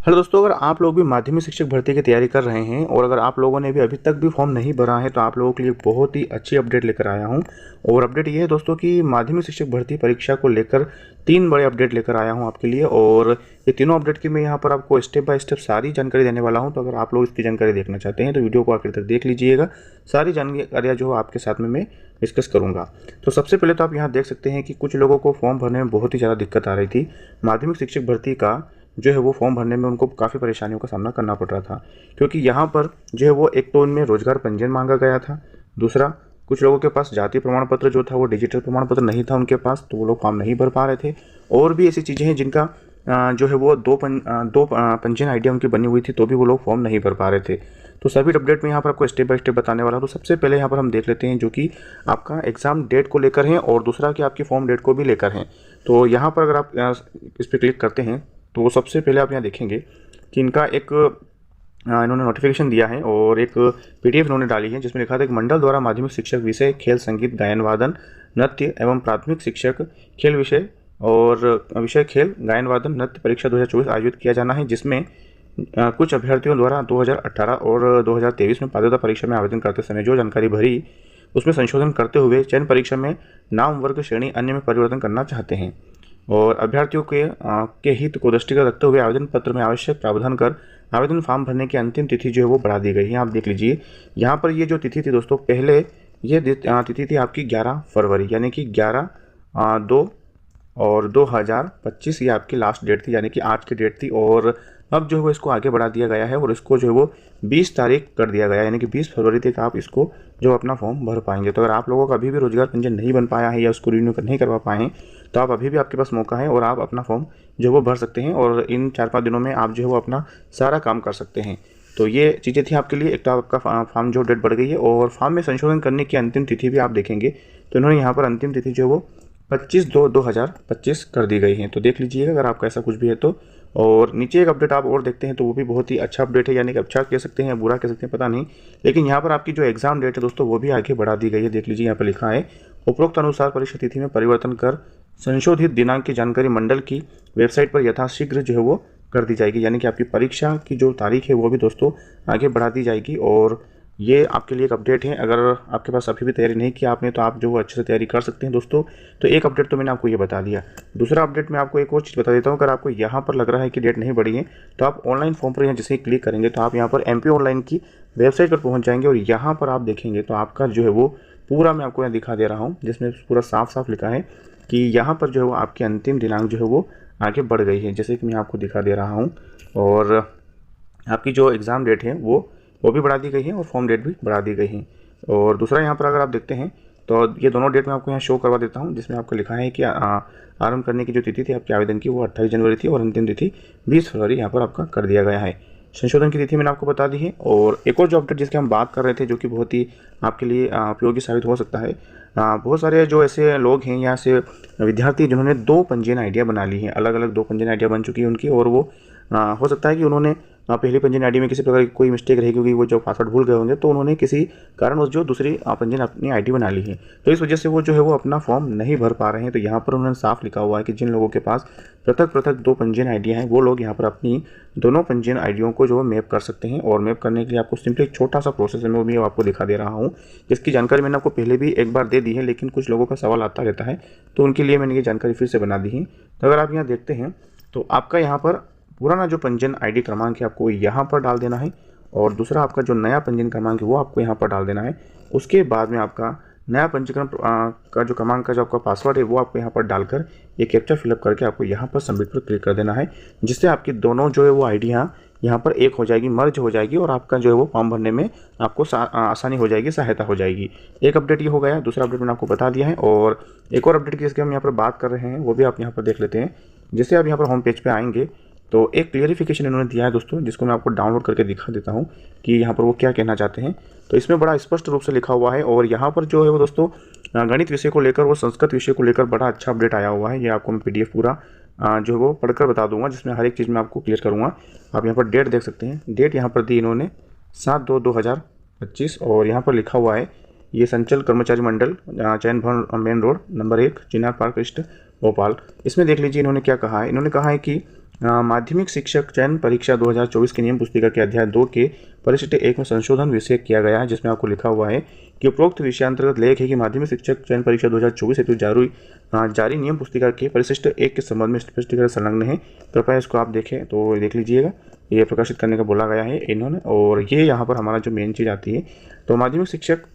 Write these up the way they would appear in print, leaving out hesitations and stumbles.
Hello दोस्तों, अगर आप लोग भी माध्यमिक शिक्षक भर्ती की तैयारी कर रहे हैं और अगर आप लोगों ने भी अभी तक भी फॉर्म नहीं भरा है तो आप लोगों के लिए बहुत ही अच्छी अपडेट लेकर आया हूं। और अपडेट ये है दोस्तों कि माध्यमिक शिक्षक भर्ती परीक्षा को लेकर 3 बड़े अपडेट लेकर आया हूं आपके लिए। और ये तीनों अपडेट की मैं यहां पर आपको स्टेप बाय स्टेप सारी जानकारी देने वाला हूं। तो अगर आप लोग इसकी जानकारी देखना चाहते हैं तो वीडियो को आखिर तक देख लीजिएगा। सारी जानकारियाँ जो आपके साथ में मैं डिस्कस करूँगा। तो सबसे पहले तो आप यहाँ देख सकते हैं कि कुछ लोगों को फॉर्म भरने में बहुत ही ज़्यादा दिक्कत आ रही थी। माध्यमिक शिक्षक भर्ती का जो है वो फॉर्म भरने में उनको काफ़ी परेशानियों का सामना करना पड़ रहा था, क्योंकि यहाँ पर जो है वो एक तो उनमें रोजगार पंजीयन मांगा गया था। दूसरा, कुछ लोगों के पास जाति प्रमाण पत्र जो था वो डिजिटल प्रमाण पत्र नहीं था उनके पास, तो वो लोग फॉर्म नहीं भर पा रहे थे। और भी ऐसी चीज़ें हैं जिनका जो है वो दो पंजीयन आइडिया उनकी बनी हुई थी, तो भी वो लोग फॉर्म नहीं भर पा रहे थे। तो सभी अपडेट में यहाँ पर आपको स्टेप बाय स्टेप बताने वाला हूँ। तो सबसे पहले यहाँ पर हम देख लेते हैं जो कि आपका एग्ज़ाम डेट को लेकर है और दूसरा कि आपकी फॉर्म डेट को भी लेकर है। तो यहाँ पर अगर आप इस पर क्लिक करते हैं तो सबसे पहले आप यहाँ देखेंगे कि इनका एक इन्होंने नोटिफिकेशन दिया है और एक पीडीएफ इन्होंने डाली है जिसमें लिखा था कि मंडल द्वारा माध्यमिक शिक्षक विषय खेल, संगीत, गायन वादन, नृत्य एवं प्राथमिक शिक्षक खेल विषय और विषय खेल, गायन वादन, नृत्य परीक्षा 2024 आयोजित किया जाना है, जिसमें कुछ अभ्यर्थियों द्वारा 2018 और 2023 में पात्रता परीक्षा में आवेदन करते समय जो जानकारी भरी उसमें संशोधन करते हुए चयन परीक्षा में नाम, वर्ग, श्रेणी अन्य में परिवर्तन करना चाहते हैं। और अभ्यर्थियों के हित को दृष्टिगत रखते हुए आवेदन पत्र में आवश्यक प्रावधान कर आवेदन फॉर्म भरने की अंतिम तिथि जो है वो बढ़ा दी गई है। आप देख लीजिए यहाँ पर ये जो तिथि थी दोस्तों, पहले ये तिथि थी आपकी 11 फरवरी, यानी कि 11/2 और 2025 ये आपकी लास्ट डेट थी, यानी कि आज की डेट थी। और अब जो है वो इसको आगे बढ़ा दिया गया है और इसको जो है वो 20 तारीख कर दिया गया है, यानी कि 20 फरवरी तक आप इसको जो अपना फॉर्म भर पाएंगे। तो अगर आप लोगों का अभी भी रोजगार पंजीयन नहीं बन पाया है या उसको रिन्यू नहीं करवा पाए हैं तो आप अभी भी आपके पास मौका है और आप अपना फॉर्म जो है वो भर सकते हैं और इन 4-5 दिनों में आप जो है वो अपना सारा काम कर सकते हैं। तो ये चीज़ें थी आपके लिए। एक तो आपका फॉर्म जो डेट बढ़ गई है और फॉर्म में संशोधन करने की अंतिम तिथि भी आप देखेंगे तो इन्होंने यहाँ पर अंतिम तिथि जो है वो 25/2/2025 कर दी गई है। तो देख लीजिएगा अगर आपका ऐसा कुछ भी है तो। और नीचे एक अपडेट आप और देखते हैं तो वो भी बहुत ही अच्छा अपडेट है, यानी कि अच्छा कह सकते हैं या बुरा कह सकते हैं पता नहीं, लेकिन यहाँ पर आपकी जो एग्जाम डेट है दोस्तों वो भी आगे बढ़ा दी गई है। देख लीजिए यहाँ पर लिखा है उपरोक्त अनुसार परीक्षा तिथि में परिवर्तन कर संशोधित दिनांक की जानकारी मंडल की वेबसाइट पर यथाशीघ्र जो है वो कर दी जाएगी, यानी कि आपकी परीक्षा की जो तारीख है वो भी दोस्तों आगे बढ़ा दी जाएगी। और ये आपके लिए एक अपडेट है। अगर आपके पास अभी भी तैयारी नहीं की आपने तो आप जो अच्छे से तैयारी कर सकते हैं दोस्तों। तो एक अपडेट तो मैंने आपको ये बता दिया। दूसरा अपडेट मैं आपको एक और चीज़ बता देता हूँ। अगर आपको यहाँ पर लग रहा है कि डेट नहीं बढ़ी है तो आप ऑनलाइन फॉर्म पर यहाँ जैसे ही क्लिक करेंगे तो आप यहाँ पर MP ऑनलाइन की वेबसाइट पर पहुँच जाएंगे और यहाँ पर आप देखेंगे तो आपका जो है वो पूरा मैं आपको यहाँ दिखा दे रहा हूँ, जिसमें पूरा साफ साफ लिखा है कि यहाँ पर जो है वो आपकी अंतिम दिनांक जो है वो आगे बढ़ गई है, जैसे कि मैं आपको दिखा दे रहा हूँ। और आपकी जो एग्ज़ाम डेट है वो भी बढ़ा दी गई है और फॉर्म डेट भी बढ़ा दी गई है। और दूसरा यहाँ पर अगर आप देखते हैं तो ये दोनों डेट मैं आपको यहाँ शो करवा देता हूँ, जिसमें आपको लिखा है कि आरंभ करने की जो तिथि थी आपके आवेदन की वो 28 जनवरी थी और अंतिम तिथि 20 फरवरी यहाँ पर आपका कर दिया गया है। संशोधन की तिथि मैंने आपको बता दी है। और एक और जो अपडेट जिसकी हम बात कर रहे थे जो कि बहुत ही आपके लिए उपयोगी साबित हो सकता है, बहुत सारे जो ऐसे लोग हैं यहाँ से विद्यार्थी जिन्होंने 2 पंजीयन आइडिया बना ली हैं, अलग अलग 2 पंजीयन आइडिया बन चुकी है उनकी। और वो हो सकता है कि उन्होंने पहली पंजीयन आईडी में किसी प्रकार की कोई मिस्टेक रही, क्योंकि वो जो पासवर्ड भूल गए होंगे तो उन्होंने किसी कारणवश जो दूसरी पंजीयन अपनी आईडी बना ली है, तो इस वजह से वो जो है वो अपना फॉर्म नहीं भर पा रहे हैं। तो यहाँ पर उन्होंने साफ लिखा हुआ है कि जिन लोगों के पास पृथक पृथक 2 पंजीयन आईडियाँ हैं वो लोग यहाँ पर अपनी दोनों पंजीयन आईडियों को जो है मैप कर सकते हैं। और मैप करने के लिए आपको सिंपली एक छोटा सा प्रोसेस है, मैं भी आपको दिखा दे रहा हूँ, जिसकी जानकारी मैंने आपको पहले भी एक बार दे दी है, लेकिन कुछ लोगों का सवाल आता रहता है तो उनके लिए मैंने ये जानकारी फिर से बना दी है। तो अगर आप यहाँ देखते हैं तो आपका यहाँ पर पुराना जो पंजीयन आईडी क्रमांक है आपको यहाँ पर डाल देना है और दूसरा आपका जो नया पंजीयन क्रमांक है वो आपको यहाँ पर डाल देना है। उसके बाद में आपका नया पंजीकरण का जो क्रमांक का जो आपका पासवर्ड है वो आपको यहाँ पर डालकर ये कैप्चा फिलअप करके आपको यहाँ पर सबमिट पर क्लिक कर देना है, जिससे आपकी दोनों जो है वो आईडियाँ यहाँ पर एक हो जाएगी, मर्ज हो जाएगी और आपका जो है वो फॉर्म भरने में आपको आसानी हो जाएगी, सहायता हो जाएगी। एक अपडेट ये हो गया। दूसरा अपडेट मैंने आपको बता दिया है। और एक और अपडेट जिसके हम यहाँ पर बात कर रहे हैं वो भी आप यहाँ पर देख लेते हैं। जैसे आप यहाँ पर होम पेज पे आएंगे तो एक क्लियरिफिकेशन इन्होंने दिया है दोस्तों, जिसको मैं आपको डाउनलोड करके दिखा देता हूँ कि यहाँ पर वो क्या कहना चाहते हैं। तो इसमें बड़ा स्पष्ट रूप से लिखा हुआ है और यहाँ पर जो है वो दोस्तों गणित विषय को लेकर और संस्कृत विषय को लेकर बड़ा अच्छा अपडेट आया हुआ है। ये आपको मैं PDF पूरा जो है वो पढ़कर बता दूंगा, जिसमें हर एक चीज़ मैं आपको क्लियर करूँगा। आप यहाँ पर डेट देख सकते हैं। डेट यहाँ पर दी इन्होंने 7/2/2025 और यहाँ पर लिखा हुआ है ये संचल कर्मचारी मंडल चयन भवन मेन रोड नंबर 1 चिनार पार्क ईस्ट भोपाल। इसमें देख लीजिए इन्होंने क्या कहा है। इन्होंने कहा है कि माध्यमिक शिक्षक चयन परीक्षा 2024 की नियम पुस्तिका के अध्याय 2 के परिशिष्ट 1 में संशोधन विषय किया गया है, जिसमें आपको लिखा हुआ है कि उपरोक्त विषयांतर्गत लेख है कि माध्यमिक शिक्षक चयन परीक्षा 2024 हेतु जारी नियम पुस्तिका के परिशिष्ट 1 के संबंध में स्पष्टीकरण संलग्न है। कृपया इसको आप देखें तो देख लीजिएगा, ये प्रकाशित करने का बोला गया है इन्होंने। और ये यहाँ पर हमारा जो मेन चीज़ आती है, तो माध्यमिक शिक्षक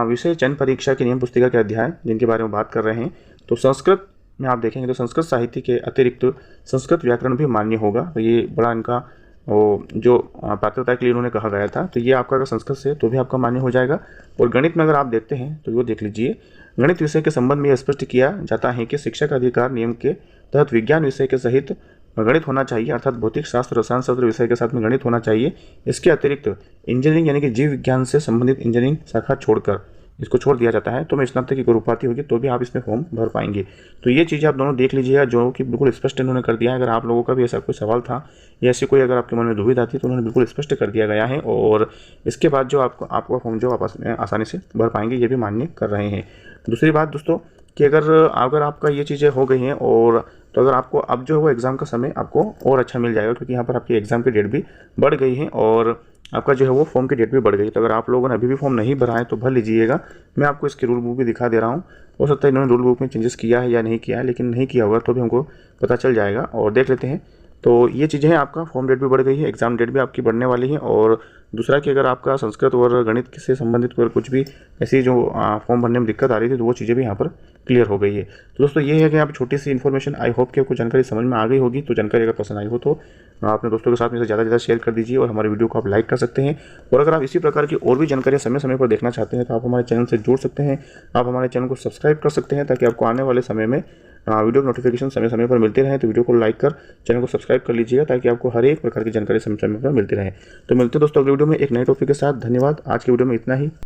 विषय चयन परीक्षा की नियम पुस्तिका के अध्याय जिनके बारे में बात कर रहे हैं, तो संस्कृत में आप देखेंगे तो संस्कृत साहित्य के अतिरिक्त संस्कृत व्याकरण भी मान्य होगा। तो ये बड़ा इनका जो पात्रता के लिए उन्होंने कहा गया था, तो ये आपका अगर संस्कृत से तो भी आपका मान्य हो जाएगा। और गणित में अगर आप देखते हैं तो वो देख लीजिए, गणित विषय के संबंध में यह स्पष्ट किया जाता है कि शिक्षक अधिकार नियम के तहत विज्ञान विषय के सहित गणित होना चाहिए, अर्थात भौतिक शास्त्र रसायन शास्त्र विषय के साथ में गणित होना चाहिए। इसके अतिरिक्त इंजीनियरिंग यानी कि जीव विज्ञान से संबंधित इंजीनियरिंग शाखा छोड़कर इसको छोड़ दिया जाता है। तो मैं स्नातक की गुरुपाती होगी तो भी आप इसमें फॉर्म भर पाएंगे। तो ये चीज़ें आप दोनों देख लीजिएगा, जो कि बिल्कुल स्पष्ट इन्होंने कर दिया है। अगर आप लोगों का भी ऐसा कोई सवाल था या ऐसी कोई अगर आपके मन में दुविधा थी तो उन्होंने बिल्कुल स्पष्ट कर दिया गया है। और इसके बाद जो आपका फॉर्म जो आप आसानी से भर पाएंगे, ये भी मान्य कर रहे हैं। दूसरी बात दोस्तों कि अगर आपका ये चीज़ें हो गई हैं, और तो अगर आपको अब जो है वो एग्ज़ाम का समय आपको और अच्छा मिल जाएगा, क्योंकि यहाँ पर आपकी एग्ज़ाम की डेट भी बढ़ गई है और आपका जो है वो फॉर्म की डेट भी बढ़ गई। तो अगर आप लोगों ने अभी भी फॉर्म नहीं भरा है तो भर लीजिएगा। मैं आपको इसकी रूल बुक भी दिखा दे रहा हूँ। हो सकता है इन्होंने रूल बुक में चेंजेस किया है या नहीं किया है, लेकिन नहीं किया होगा तो भी हमको पता चल जाएगा। और देख लेते हैं। तो ये चीज़ें हैं, आपका फॉर्म डेट भी बढ़ गई है, एग्ज़ाम डेट भी आपकी बढ़ने वाली है। और दूसरा कि अगर आपका संस्कृत और गणित से संबंधित अगर कुछ भी ऐसी जो फॉर्म भरने में दिक्कत आ रही थी, तो वो चीज़ें भी यहाँ पर क्लियर हो गई है। तो दोस्तों ये है कि यहाँ पर छोटी सी इन्फॉर्मेशन, आई होप कि आपको जानकारी समझ में आ गई होगी। तो जानकारी अगर पसंद आई हो तो अपने दोस्तों के साथ में ज़्यादा से ज़्यादा शेयर कर दीजिए और हमारे वीडियो को आप लाइक कर सकते हैं। और अगर आप इसी प्रकार की और भी जानकारी समय समय पर देखना चाहते हैं तो आप हमारे चैनल से जुड़ सकते हैं। आप हमारे चैनल को सब्सक्राइब कर सकते हैं ताकि आपको आने वाले समय में वीडियो नोटिफिकेशन समय समय पर मिलते रहे। तो वीडियो को लाइक कर चैनल को सब्सक्राइब कर लीजिएगा ताकि आपको हर एक प्रकार की जानकारी समय समय पर मिलती रहे। तो मिलते हैं दोस्तों अगले वीडियो में एक नए टॉपिक के साथ। धन्यवाद। आज की वीडियो में इतना ही।